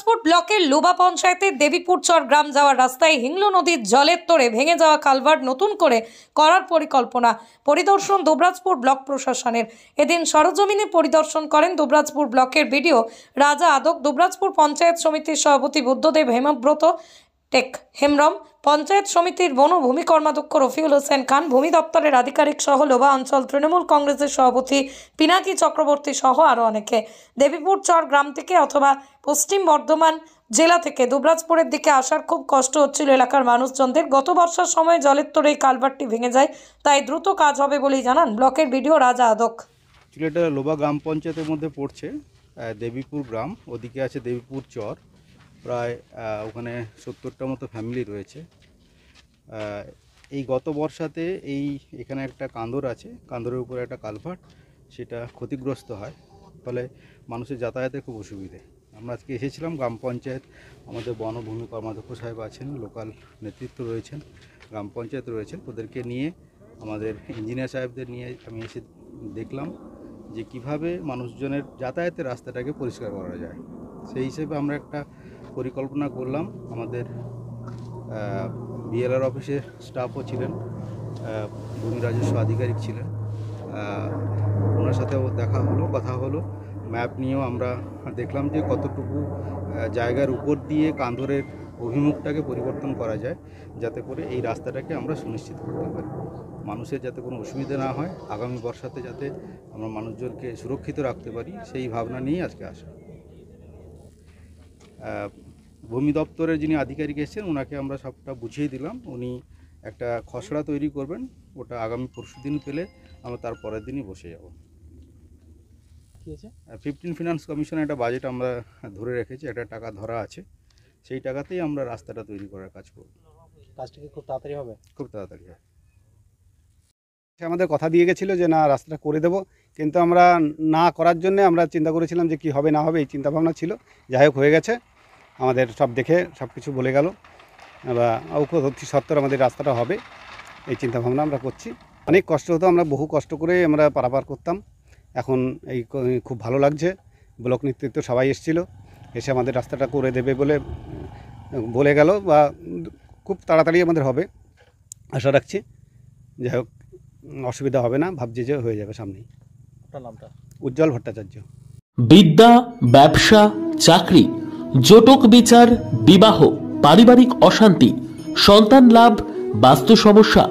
দুবরাজপুর ব্লকের লোবা পঞ্চায়েতের দেবীপুর চর গ্রাম যাওয়ার রাস্তায় হিংলো নদীর জলের তোড়ে ভেঙে যাওয়া কালভার্ট নতুন করে করার পরিকল্পনা পরিদর্শন দুবরাজপুর ব্লক প্রশাসনের। এদিন সরজমিনে পরিদর্শন করেন দুবরাজপুর ব্লকের বিডিও রাজা আদক, দুবরাজপুর পঞ্চায়েত সমিতির সভাপতি বুদ্ধদেব হেমব্রত টেক হেমব্রম, পঞ্চায়েত সমিতির বনভূমি কর্মাধ্যক্ষ রফিউল হোসেন খান, ভূমি দপ্তরের আধিকারিক সহ লোবা অঞ্চল তৃণমূল কংগ্রেসের সভাপতি পিনাকি চক্রবর্তী সহ আরও অনেকে। দেবীপুর চর গ্রাম থেকে অথবা পশ্চিম বর্ধমান জেলা থেকে দুবরাজপুরের দিকে আসার খুব কষ্ট হচ্ছিল এলাকার মানুষজনদের। গত বর্ষার সময় জলের তোড়ে এই কালভার্টটি ভেঙে যায়, তাই দ্রুত কাজ হবে বলেই জানান ব্লকের বিডিও রাজা আদক। এটা লোবা গ্রাম পঞ্চায়েতের মধ্যে পড়ছে, দেবীপুর গ্রাম, ওদিকে আছে দেবীপুর চর, প্রায় ওখানে 70টা মতো ফ্যামিলি রয়েছে। এই গত বর্ষাতে এখানে একটা কান্দর আছে, কান্দরের উপরে একটা কালভার্ট, সেটা ক্ষতিগ্রস্ত হয়, ফলে মানুষের যাতায়াতে খুব অসুবিধে। আমরা আজকে এসেছিলাম গ্রাম পঞ্চায়েত, আমাদের বনভূমি কর্মাধ্যক্ষ সাহেব আছেন, লোকাল নেতৃত্ব রয়েছেন, গ্রাম পঞ্চায়েত রয়েছেন, ওদেরকে নিয়ে, আমাদের ইঞ্জিনিয়ার সাহেবদের নিয়ে আমি এসে দেখলাম যে কিভাবে মানুষজনের যাতায়াতের রাস্তাটাকে পরিষ্কার করা যায়। সেই হিসেবে আমরা একটা পরিকল্পনা করলাম। আমাদের বিএলআর অফিসের স্টাফও ছিলেন, ভূমি রাজস্ব আধিকারিক ছিলেন, ওনার সাথেও দেখা হলো, কথা হলো। ম্যাপ নিয়েও আমরা দেখলাম যে কতটুকু জায়গার উপর দিয়ে কান্দরের অভিমুখটাকে পরিবর্তন করা যায়, যাতে করে এই রাস্তাটাকে আমরা সুনিশ্চিত করতে পারি, মানুষের যাতে কোনো অসুবিধা না হয়, আগামী বর্ষাতে যাতে আমরা মানুষজনকে সুরক্ষিত রাখতে পারি, সেই ভাবনা নিয়ে আজকে আসা। ভূমি দপ্তরের যিনি আধিকারিক এসেছেন, ওনাকে আমরা সবটা বুঝিয়ে দিলাম। উনি একটা খসড়া তৈরি করবেন, ওটা আগামী পরশুদিন পেলে আমরা তার পরের দিনই বসে যাব। 15 ফিনান্স কমিশনের একটা বাজেট আমরা ধরে রেখেছি, একটা টাকা ধরা আছে, সেই টাকাতেই আমরা রাস্তাটা তৈরি করার কাজ করব। কাজটা কি খুব তাড়াতাড়ি হবে? খুব তাড়াতাড়ি হবে। আমাদের কথা দিয়ে গেছিলো যে না, রাস্তাটা করে দেব, কিন্তু আমরা না করার জন্য আমরা চিন্তা করেছিলাম যে কি হবে না হবে, এই চিন্তাভাবনা ছিল। যাই হোক, হয়ে গেছে, আমাদের সব দেখে সব কিছু বলে গেল, বা অতি সত্ত্বর আমাদের রাস্তাটা হবে, এই চিন্তাভাবনা আমরা করছি। অনেক কষ্ট হতো, আমরা বহু কষ্ট করে আমরা পারাপার করতাম। এখন এই খুব ভালো লাগছে, ব্লক নেতৃত্ব সবাই এসেছিলো, এসে আমাদের রাস্তাটা করে দেবে বলে গেল, বা খুব তাড়াতাড়ি আমাদের হবে আশা রাখছি। যাই হোক, অসুবিধা হবে না, ভাবছি যে হয়ে যাবে সামনেই। আপনার নামটা? উজ্জ্বল ভট্টাচার্য। বিদ্যা, ব্যবসা, চাকরি, জটক বিচার, বিবাহ, পারিবারিক অশান্তি, সন্তান লাভ, বাস্তু সমস্যা,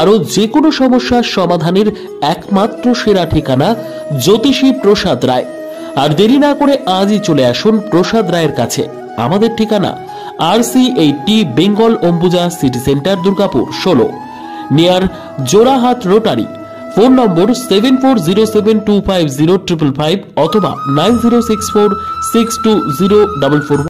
আরো যে কোনো সমস্যার সমাধানের একমাত্র সেরা ঠিকানা জ্যোতিষী প্রসাদ রায়। আর দেরি না করে আজই চলে আসুন প্রসাদ রায়ের কাছে। আমাদের ঠিকানা RC80 Bengal Ambuja city centre, Durgapur 16, near Jorhat rotary. Phone নম্বর 7407250555 অথবা 9064620444।